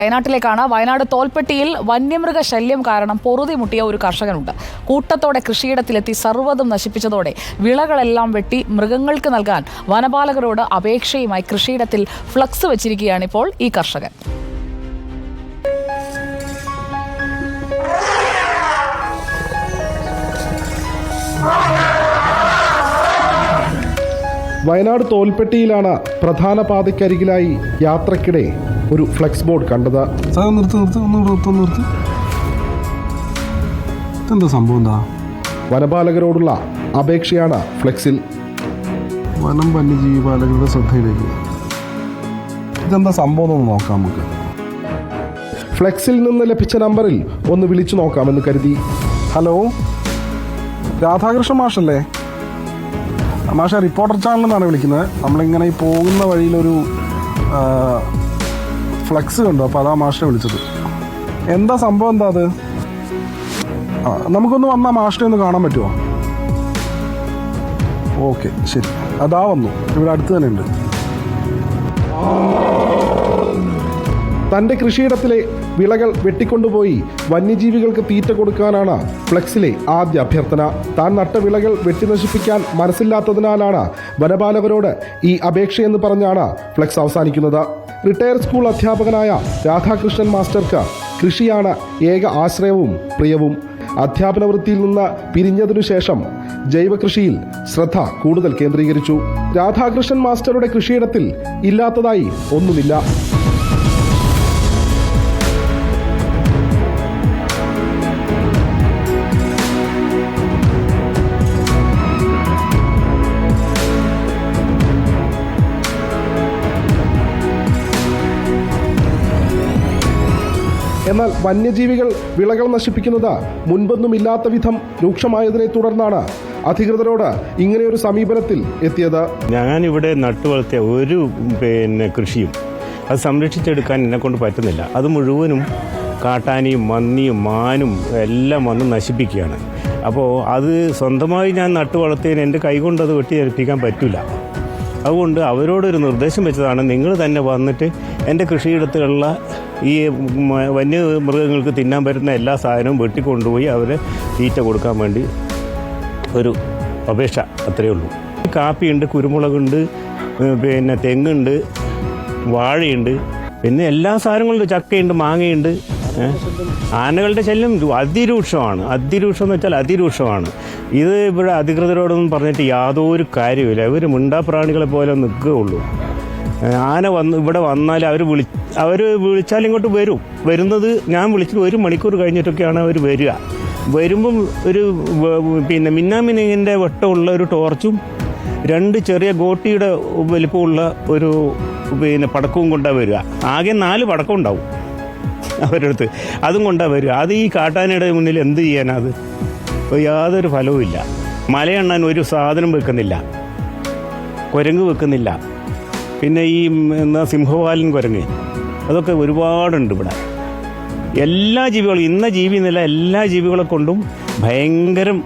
വയനാട്ടിലേക്കാണ്. വയനാട് തോൽപ്പെട്ടിയിൽ വന്യമൃഗ ശല്യം കാരണം പൊറുതിമുട്ടിയ ഒരു കർഷകനുണ്ട്. കൂട്ടത്തോടെ കൃഷിയിടത്തിലെത്തി സർവ്വതും നശിപ്പിച്ചതോടെ വിളകളെല്ലാം വെട്ടി മൃഗങ്ങൾക്ക് നൽകാൻ വനപാലകരോട് അപേക്ഷയുമായി കൃഷിയിടത്തിൽ ഫ്ലക്സ് വെച്ചിരിക്കുകയാണിപ്പോൾ ഈ കർഷകൻ. വയനാട് തോൽപ്പെട്ടിയിലാണ് പ്രധാന പാതയ്ക്കരികിലായി യാത്രക്കിടെ ഒരു ഫ്ലെക്സ് ബോർഡ് കണ്ടത്. എന്താ സംഭവം? എന്താ? വനപാലകരോടുള്ള അപേക്ഷയാണ് ഫ്ലെക്സിൽ. വനം വന്യജീവി പാലകരുടെ ശ്രദ്ധയിലേക്ക്. ഇതെന്താ സംഭവം എന്ന് നോക്കാം നമുക്ക്. ഫ്ലെക്സിൽ നിന്ന് ലഭിച്ച നമ്പറിൽ ഒന്ന് വിളിച്ചു നോക്കാമെന്ന് കരുതി. ഹലോ, രാധാകൃഷ്ണ മാഷല്ലേ? മാഷ റിപ്പോർട്ടർ ചാനലിൽ നിന്നാണ് വിളിക്കുന്നത്. നമ്മളിങ്ങനെ ഈ പോകുന്ന വഴിയിലൊരു ഫ്ലെക്സ് കണ്ടു, അപ്പോൾ അതാ മാഷിനെ വിളിച്ചത്. എന്താ സംഭവം? എന്താ അത്? നമുക്കൊന്ന് വന്നാൽ മാഷിനെ ഒന്ന് കാണാൻ പറ്റുമോ? ഓക്കെ, ശരി. അതാ വന്നു, ഇവിടെ അടുത്ത് തന്നെ ഉണ്ട്. തൻ്റെ കൃഷിയിടത്തിലെ വിളകൾ വെട്ടിക്കൊണ്ടുപോയി വന്യജീവികൾക്ക് തീറ്റ കൊടുക്കാനാണ് ഫ്ലെക്സിലെ ആദ്യ അഭ്യർത്ഥന. താൻ നട്ട വിളകൾ വെട്ടിനശിപ്പിക്കാൻ മനസ്സില്ലാത്തതിനാലാണ് വനപാലകരോട് ഈ അപേക്ഷയെന്ന് പറഞ്ഞാണ് ഫ്ലെക്സ് അവസാനിക്കുന്നത്. റിട്ടയർഡ് സ്കൂൾ അധ്യാപകനായ രാധാകൃഷ്ണൻ മാസ്റ്റർക്ക് കൃഷിയാണ് ഏക ആശ്രയവും പ്രിയവും. അധ്യാപന വൃത്തിയിൽ നിന്ന് പിരിഞ്ഞതിനു ശേഷം ജൈവകൃഷിയിൽ ശ്രദ്ധ കൂടുതൽ കേന്ദ്രീകരിച്ചു. രാധാകൃഷ്ണൻ മാസ്റ്ററുടെ കൃഷിയിടത്തിൽ ഇല്ലാത്തതായി ഒന്നുമില്ല. എന്നാൽ വന്യജീവികൾ വിളകൾ നശിപ്പിക്കുന്നത് മുൻപൊന്നുമില്ലാത്ത വിധം രൂക്ഷമായതിനെ തുടർന്നാണ് അധികൃതരോട് ഇങ്ങനെയൊരു സമീപനത്തിൽ എത്തിയത്. ഞാനിവിടെ നട്ടുവളർത്തിയ ഒരു കൃഷിയും അത് സംരക്ഷിച്ചെടുക്കാൻ എന്നെക്കൊണ്ട് പറ്റുന്നില്ല. അത് മുഴുവനും കാട്ടാനിയും മന്നിയും മാനും എല്ലാം വന്ന് നശിപ്പിക്കുകയാണ്. അപ്പോൾ അത് സ്വന്തമായി ഞാൻ നട്ടുവളർത്തിയതിന് എൻ്റെ കൈകൊണ്ട് അത് വെട്ടിയെടുപ്പിക്കാൻ പറ്റില്ല. അതുകൊണ്ട് അവരോടൊരു നിർദ്ദേശം വെച്ചതാണ്, നിങ്ങൾ തന്നെ വന്നിട്ട് എൻ്റെ കൃഷിയിടത്തിലുള്ള ഈ വന്യമൃഗങ്ങൾക്ക് തിന്നാൻ പറ്റുന്ന എല്ലാ സാധനവും വെട്ടിക്കൊണ്ടുപോയി അവരെ തീറ്റ കൊടുക്കാൻ വേണ്ടി ഒരു അപേക്ഷ, അത്രയേ ഉള്ളൂ. കാപ്പിയുണ്ട്, കുരുമുളകുണ്ട്, തെങ്ങുണ്ട്, വാഴയുണ്ട്, പിന്നെ എല്ലാ സാധനങ്ങളുണ്ട്. ചക്കയുണ്ട്, മാങ്ങയുണ്ട്. ആനകളുടെ ശല്യം അതിരൂക്ഷമാണ്. അതിരൂക്ഷം എന്ന് വെച്ചാൽ അതിരൂക്ഷമാണ്. ഇത് ഇവിടെ അധികൃതരോടൊന്നും പറഞ്ഞിട്ട് യാതൊരു കാര്യമില്ല. ഇവർ മിണ്ടാപ്രാണികളെ പോലെ നിൽക്കുകയുള്ളൂ. ആന ഇവിടെ വന്നാൽ അവർ വിളിച്ചാൽ ഇങ്ങോട്ട് വരും. ഞാൻ വിളിച്ചിട്ട് 1 മണിക്കൂർ കഴിഞ്ഞിട്ടൊക്കെയാണ് അവർ വരിക. വരുമ്പം ഒരു മിന്നാമിനിങ്ങിൻ്റെ വട്ടമുള്ള ഒരു ടോർച്ചും 2 ചെറിയ ഗോട്ടിയുടെ വലിപ്പമുള്ള ഒരു പടക്കവും കൊണ്ടാണ് വരിക. ആകെ 4 പടക്കം ഉണ്ടാവും അവരുടെ അടുത്ത്. അതും കൊണ്ടാണ് വരിക. അത് ഈ കാട്ടാനയുടെ മുന്നിൽ എന്ത് ചെയ്യാനത്? യാതൊരു ഫലവുമില്ല. മലയെണ്ണാൻ ഒരു സാധനം വെക്കുന്നില്ല, കുരങ്ങ് വെക്കുന്നില്ല. പിന്നെ ഈ സിംഹവാലൻ കുരങ്ങ്, അതൊക്കെ ഒരുപാടുണ്ട് ഇവിടെ. എല്ലാ ജീവികളും, ഇന്ന ജീവി എന്നല്ല, എല്ലാ ജീവികളെ കൊണ്ടും ഭയങ്കരം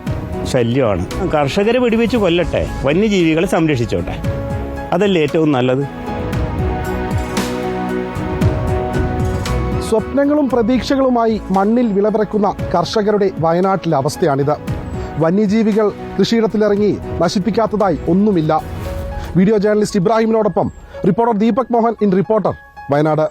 ശല്യമാണ്. കർഷകരെ വെടിവെച്ച് കൊല്ലട്ടെ, വന്യജീവികളെ സംരക്ഷിച്ചോട്ടെ, അതല്ലേ ഏറ്റവും നല്ലത്. സ്വപ്നങ്ങളും പ്രതീക്ഷകളുമായി മണ്ണിൽ വിളവിറക്കുന്ന കർഷകരുടെ വയനാട്ടിലെ അവസ്ഥയാണിത്. വന്യജീവികൾ കൃഷിയിടത്തിലിറങ്ങി നശിപ്പിക്കാത്തതായി ഒന്നുമില്ല. വീഡിയോ ജേർണലിസ്റ്റ് ഇബ്രാഹിമിനോടൊപ്പം reporter Deepak Mohan in reporter, Wayanad.